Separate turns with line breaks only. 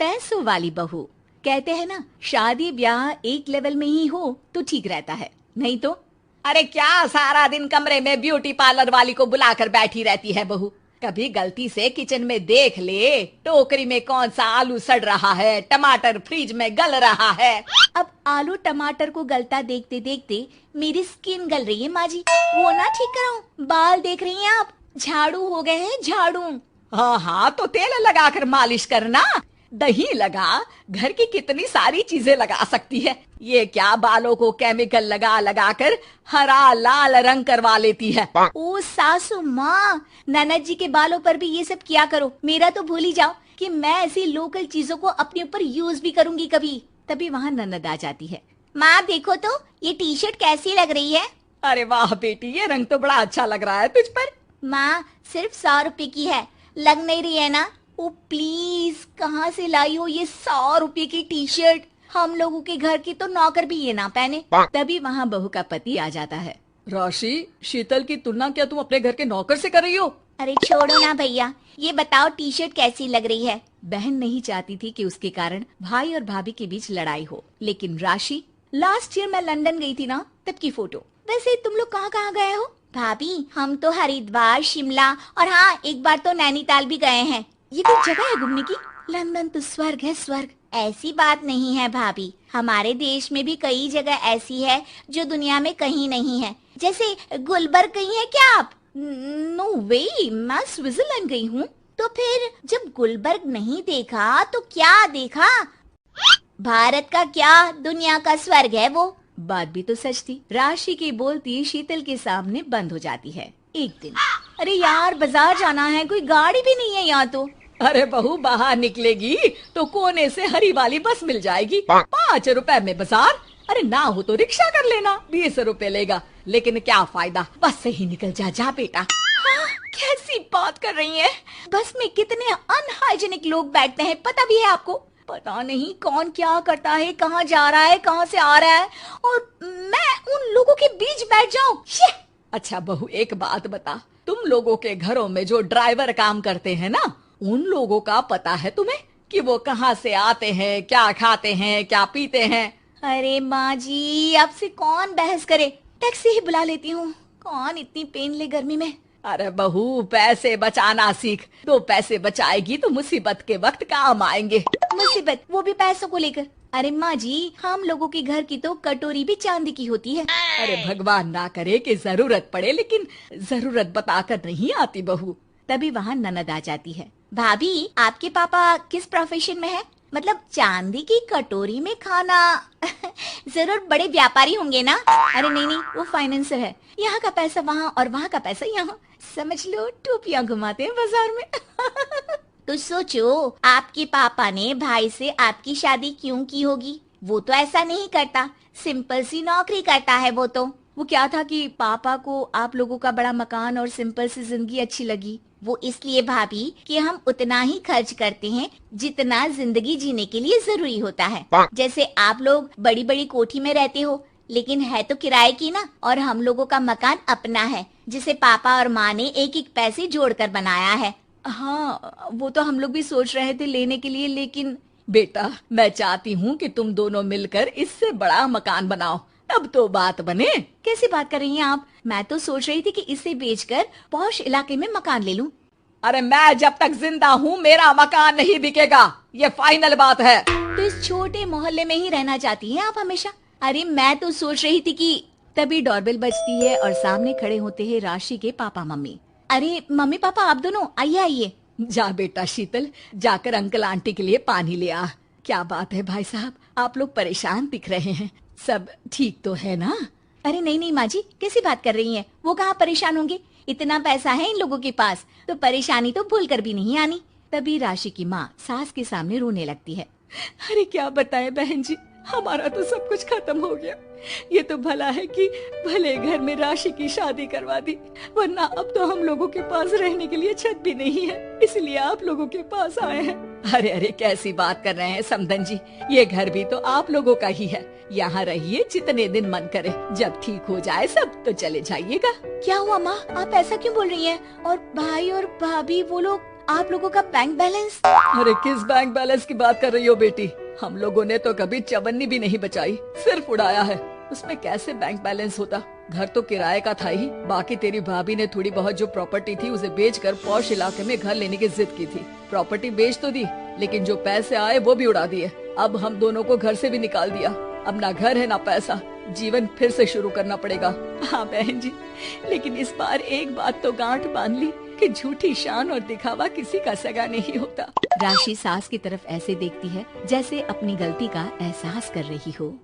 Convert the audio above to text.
पैसों वाली बहू। कहते हैं ना, शादी ब्याह एक लेवल में ही हो तो ठीक रहता है, नहीं तो अरे क्या सारा दिन कमरे में ब्यूटी पार्लर वाली को बुलाकर बैठी रहती है बहू। कभी गलती से किचन में देख ले टोकरी में कौन सा आलू सड़ रहा है, टमाटर फ्रिज में गल रहा है। अब आलू टमाटर को गलता देखते देखते मेरी स्किन गल रही है माँ जी, वो ना ठीक कराऊं। बाल देख रही हैं आप, झाड़ू हो गए हैं झाड़ू। हाँ हाँ, तो तेल लगाकर मालिश करना, दही लगा, घर की कितनी सारी चीजें लगा सकती है। ये क्या बालों को केमिकल लगा लगा कर हरा लाल रंग करवा लेती है। ओ सासू माँ, ननद जी के बालों पर भी ये सब किया करो। मेरा तो भूल ही जाओ कि मैं ऐसी लोकल चीजों को अपने ऊपर यूज भी करूंगी कभी। तभी वहाँ ननद आ जाती है। माँ देखो तो ये टी शर्ट कैसी लग रही है। अरे वाह बेटी, ये रंग तो बड़ा अच्छा लग रहा है तुझ पर। माँ सिर्फ 100 रुपए की है, लग नहीं रही है ना। ओ प्लीज, कहाँ से लाई हो ये 100 रुपए की टी शर्ट। हम लोगों के घर की तो नौकर भी ये ना पहने। तभी वहाँ बहू का पति आ जाता है। राशि, शीतल की तुलना क्या तुम अपने घर के नौकर से कर रही हो? अरे छोड़ो ना भैया, ये बताओ टी शर्ट कैसी लग रही है। बहन नहीं चाहती थी कि उसके कारण भाई और भाभी के बीच लड़ाई हो, लेकिन राशि, लास्ट ईयर मैं लंदन गई थी ना, तब की फोटो। वैसे तुम लोग कहाँ कहाँ गए हो? भाभी हम तो हरिद्वार, शिमला और हाँ एक बार तो नैनीताल भी गए हैं। ये कोई जगह है घूमने की? लंदन तो स्वर्ग है स्वर्ग। ऐसी बात नहीं है भाभी, हमारे देश में भी कई जगह ऐसी है जो दुनिया में कहीं नहीं है। जैसे गुलबर्ग गई है क्या आप? नो वे, मैं स्विट्जरलैंड गई हूँ। तो फिर जब गुलबर्ग नहीं देखा तो क्या देखा? भारत का क्या, दुनिया का स्वर्ग है वो। बात भी तो सच थी। राशि की बोलती शीतल के सामने बंद हो जाती है। एक दिन, अरे यार बाजार जाना है, कोई गाड़ी भी नहीं है यहाँ तो। अरे बहू, बाहर निकलेगी तो कोने से हरी वाली बस मिल जाएगी। 5 रुपए में बाजार। अरे ना हो तो रिक्शा कर लेना, 20 रुपए लेगा। लेकिन क्या फायदा, बस से ही निकल जा बेटा। हाँ, कैसी बात कर रही है? बस में कितने अनहाइजीनिक लोग बैठते हैं, पता भी है आपको? पता नहीं कौन क्या करता है, कहाँ जा रहा है, कहाँ से आ रहा है, और मैं उन लोगों के बीच बैठ जाऊं। अच्छा बहू, एक बात बता, तुम लोगों के घरों में जो ड्राइवर काम करते हैं ना, उन लोगों का पता है तुम्हें कि वो कहाँ से आते हैं, क्या खाते हैं, क्या पीते हैं? अरे माँ जी, आपसे कौन बहस करे, टैक्सी ही बुला लेती हूँ। कौन इतनी पेन ले गर्मी में। अरे बहू, पैसे बचाना सीख, तो पैसे बचाएगी तो मुसीबत के वक्त काम आएंगे। मुसीबत, वो भी पैसों को लेकर? अरे माँ जी, हम लोगों के घर की तो कटोरी भी चांदी की होती है। अरे भगवान ना करे कि जरूरत पड़े, लेकिन जरूरत बताकर नहीं आती बहू। तभी वहाँ ननद आ जाती है। भाभी, आपके पापा किस प्रोफेशन में है? मतलब चांदी की कटोरी में खाना जरूर बड़े व्यापारी होंगे ना? अरे नहीं, वो फाइनेंसर है। यहाँ का पैसा वहाँ और वहाँ का पैसा यहाँ, समझ लो टोपियाँ घुमाते हैं बाजार में। तो सोचो, आपके पापा ने भाई से आपकी शादी क्यों की होगी? वो तो ऐसा नहीं करता, सिंपल सी नौकरी करता है वो तो। वो क्या था कि पापा को आप लोगों का बड़ा मकान और सिंपल सी जिंदगी अच्छी लगी। वो इसलिए भाभी कि हम उतना ही खर्च करते हैं जितना जिंदगी जीने के लिए जरूरी होता है। जैसे आप लोग बड़ी बड़ी कोठी में रहते हो, लेकिन है तो किराए की ना, और हम लोगों का मकान अपना है, जिसे पापा और माँ ने एक एक पैसे जोड़कर बनाया है। हाँ, वो तो हम लोग भी सोच रहे थे लेने के लिए, लेकिन बेटा मैं चाहती हूँ कि तुम दोनों मिलकर इससे बड़ा मकान बनाओ, अब तो बात बने। कैसी बात कर रही हैं आप? मैं तो सोच रही थी कि इसे बेचकर पॉश इलाके में मकान ले लूं। अरे मैं जब तक जिंदा हूँ मेरा मकान नहीं बिकेगा, ये फाइनल बात है। तो इस छोटे मोहल्ले में ही रहना चाहती हैं आप हमेशा? अरे मैं तो सोच रही थी कि तभी डोरबेल बजती है और सामने खड़े होते हैं राशि के पापा मम्मी। अरे मम्मी पापा, आप दोनों आइए आइए। जा बेटा शीतल, जाकर अंकल आंटी के लिए पानी ले आ। क्या बात है भाई साहब, आप लोग परेशान दिख रहे हैं, सब ठीक तो है ना? अरे नहीं माँ जी, कैसी बात कर रही हैं? वो कहाँ परेशान होंगे, इतना पैसा है इन लोगों के पास, तो परेशानी तो भूल कर भी नहीं आनी। तभी राशि की माँ सास के सामने रोने लगती है। अरे क्या बताए बहन जी, हमारा तो सब कुछ खत्म हो गया। ये तो भला है कि भले घर में राशि की शादी करवा दी, वरना अब तो हम लोगों के पास रहने के लिए छत भी नहीं है, इसलिए आप लोगों के पास आए हैं। अरे कैसी बात कर रहे हैं समधन जी, ये घर भी तो आप लोगों का ही है, यहाँ रहिए जितने दिन मन करे, जब ठीक हो जाए सब तो चले जाइएगा। क्या हुआ माँ, आप ऐसा क्यों बोल रही हैं? और भाई और भाभी वो लोग? आप लोगों का बैंक बैलेंस? अरे किस बैंक बैलेंस की बात कर रही हो बेटी? हम लोगों ने तो कभी चवन्नी भी नहीं बचाई, सिर्फ उड़ाया है। उसमें कैसे बैंक बैलेंस होता? घर तो किराए का था ही। बाकी तेरी भाभी ने थोड़ी बहुत जो प्रॉपर्टी थी उसे बेचकर पॉश इलाके में घर लेने की जिद की थी। प्रॉपर्टी बेच तो दी, लेकिन जो पैसे आए वो भी उड़ा दिए। अब हम दोनों को घर से भी निकाल दिया। अब ना घर है ना पैसा, जीवन फिर से शुरू करना पड़ेगा। हाँ बहन जी, लेकिन इस बार एक बात तो गांठ बांध ली कि झूठी शान और दिखावा किसी का सगा नहीं होता। राशि सास की तरफ ऐसे देखती है जैसे अपनी गलती का एहसास कर रही हो।